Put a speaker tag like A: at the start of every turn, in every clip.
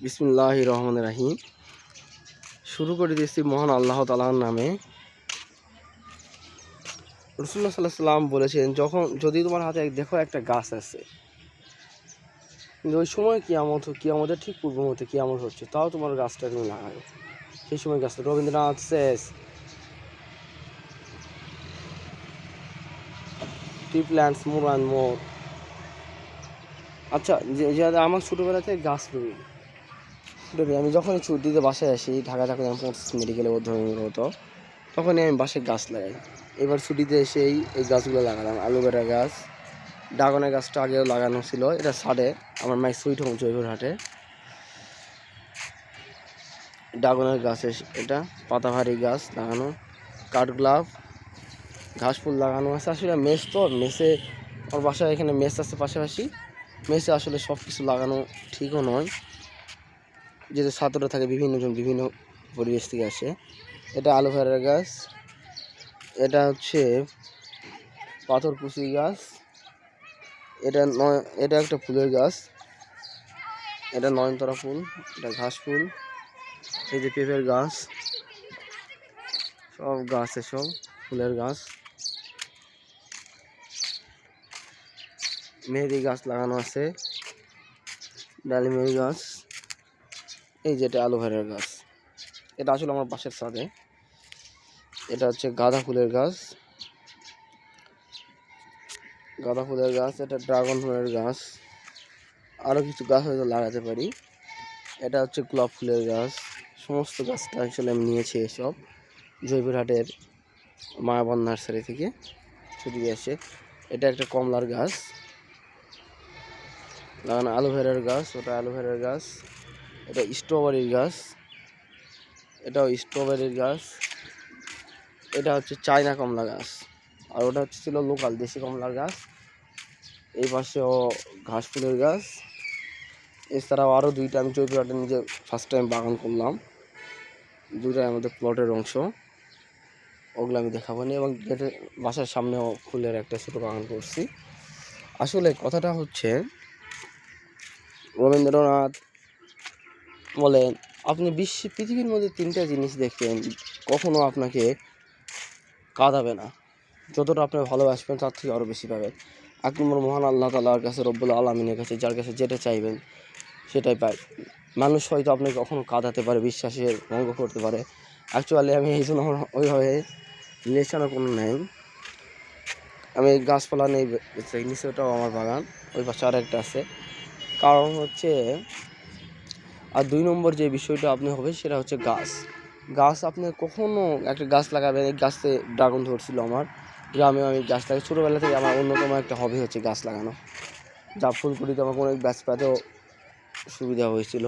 A: বিসমিল্লাহির রহমানির রহিম। শুরু করে দিয়েছি মহান আল্লাহ তাআলার নামে। রাসূলুল্লাহ সাল্লাল্লাহু আলাইহি ওয়াসাল্লাম বলেছেন, যদি তোমার হাতে দেখো একটা গাছ আছে, কিন্তু ওই সময় কিয়ামতের ঠিক পূর্ব মুহূর্তে কিয়ামত হচ্ছে, তাও তোমার গাছটা তুমি লাগাও। সেই সময় গাছটা রবীন্দ্রনাথ শেষ tree plants more and more. আচ্ছা, যে আমার ছোটোবেলাতে গাছ রবি আমি যখনই ছুটিতে বাসায় আসি, ঢাকা যখন আমি মেডিকেলে হতো, তখনই আমি বাসায় গাছ লাগাই। এবার ছুটিতে এসেই এই গাছগুলো লাগালাম। অ্যালোভেরা গাছ, ড্রাগনের গাছটা আগেও লাগানো ছিল, এটা ছাদে আমার মায়ের সুইট হোম জয়পুরহাটে। ড্রাগনের গাছ এটা পাতাভারী গাছ লাগানো, কাঠগোলাপ, ঘাস ফুল লাগানো আছে। আসলে মেসে আমার বাসায় এখানে মেস আছে পাশাপাশি। মেসে আসলে সব কিছু লাগানো ঠিকও নয়, যেহেতু ছাত্ররা থাকে, বিভিন্ন পরিবেশ থেকে আসে। এটা অ্যালোভেরার গাছ, এটা হচ্ছে পাথরকুচি গাছ, এটা একটা ফুলের গাছ, এটা নয়নতারা ফুল, এটা ঘাস ফুল, এই যে পেঁপের গাছ, সব গাছ এসব ফুলের গাছ। মেহেদি গাছ লাগানো আছে, ডালিমের গাছ, এই যেটা অ্যালোভেরার গাছ, এটা আসলে আমার পাশের ছাদে। এটা হচ্ছে গাঁদা ফুলের গাছ, এটা ড্রাগন ফুলের গাছ, আরও কিছু গাছ হয়তো লাগাতে পারি। এটা হচ্ছে গোলাপ ফুলের গাছ। সমস্ত গাছটা আসলে আমি নিয়েছি এসব জয়পুরহাটের মায়াবন নার্সারি থেকে ছুটি আসে। এটা একটা কমলার গাছ লাগানো, অ্যালোভেরার গাছ, ওটা অ্যালোভেরার গাছ, এটা স্ট্রবেরির গাছ, এটাও স্ট্রবেরির গাছ, এটা হচ্ছে চায়না কমলা গাছ, আর ওটা ছিল লোকাল দেশি কমলার গাছ। এই পাশেও ঘাস ফুলের গাছ। এছাড়াও আরও দুইটা আমি জয়পুরহাটে নিজে ফার্স্ট টাইম বাগান করলাম, দুইটাই আমাদের প্লটের অংশ, ওগুলো আমি দেখাবো না। এবং গেটের বাসার সামনেও ফুলের একটা ছোটো বাগান করছি। আসলে কথাটা হচ্ছে, রবীন্দ্রনাথ বলেন, আপনি পৃথিবীর মধ্যে তিনটা জিনিস দেখবেন, কখনো আপনাকে কাঁদাবে না, যতটা আপনি ভালোবাসবেন তার থেকে আরও বেশি পাবেন। এক নম্বর মহান আল্লাহ তাআলার কাছে, রব্বুল আলামিনের কাছে, যার কাছে যেটা চাইবেন সেটাই পাই। মানুষ হয়তো আপনাকে কখনো কাঁদাতে পারে, বিশ্বাসের ভঙ্গ করতে পারে। অ্যাকচুয়ালি আমি এই জন্য আমার ওইভাবে রিলেশনও কোনো নেই। আমি গাছপালা নেই, নিচেটাও আমার বাগান, ওই পাশে আরেকটা আছে। কারণ হচ্ছে, আর দুই নম্বর যে বিষয়টা আপনি হবে সেটা হচ্ছে গাছ আপনি কখনো একটা গাছ লাগাবেন। এই গাছে ড্রাগন ধরছিল আমার গ্রামে, আমি গাছ লাগাই ছোটোবেলা থেকে। আমার অন্যতম একটা হবি হচ্ছে গাছ লাগানো, যা ফুলকুড়িতে আমাকে অনেক গাছ পাতেও সুবিধা হয়েছিল।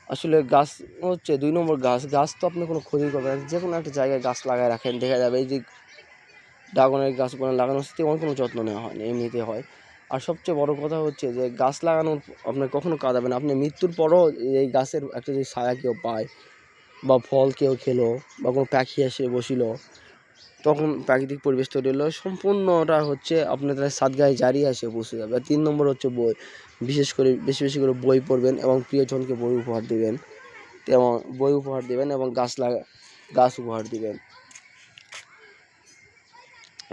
A: আসলে গাছ হচ্ছে দুই নম্বর, গাছ তো আপনি কোনো ক্ষতি করবেন না। যে কোনো একটা জায়গায় গাছ লাগায় রাখেন, দেখা যাবে এই যে ড্রাগনের গাছগুলো লাগানোর সাথে আমার কোনো যত্ন নেওয়া হয় না, এমনিতে হয়। আর সবচেয়ে বড় কথা হচ্ছে যে গাছ লাগানোর আপনার কখনো কাঁদাবে না। আপনি মৃত্যুর পরও এই গাছের একটা যে ছায়া কেউ পায়, বা ফল কেউ খেলো, বা কোনো পাখি এসে বসিল, তখন প্রাকৃতিক পরিবেশ তৈরি হলো, সম্পূর্ণটা হচ্ছে আপনাদের সাদগায়ে জারিয়া এসে পৌঁছে যাবে। আর তিন নম্বর হচ্ছে বই, বিশেষ করে বেশি করে বই পড়বেন এবং প্রিয়জনকে বই উপহার দেবেন, এবং গাছ উপহার দিবেন।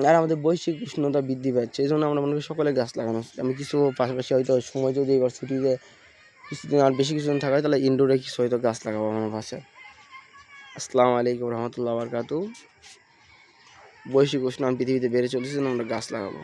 A: আর আমাদের বৈশ্বিক উষ্ণতা বৃদ্ধি পাচ্ছে, এই জন্য আমরা মনে করি সকলে গাছ লাগানো উচিত। আমি কিছু পাশাপাশি হয়তো সময় যদি এবার ছুটিতে কিছুদিন আর বেশি কিছুদিন থাকে, তাহলে ইনডোরে কিছু হয়তো গাছ লাগাবো আমার বাসায়। আসসালামু আলাইকুম রহমতুল্লাহ বারকাতু। বৈশ্বিক উষ্ণায়ন পৃথিবীতে বেড়ে চলেছে, আমরা গাছ লাগাবো।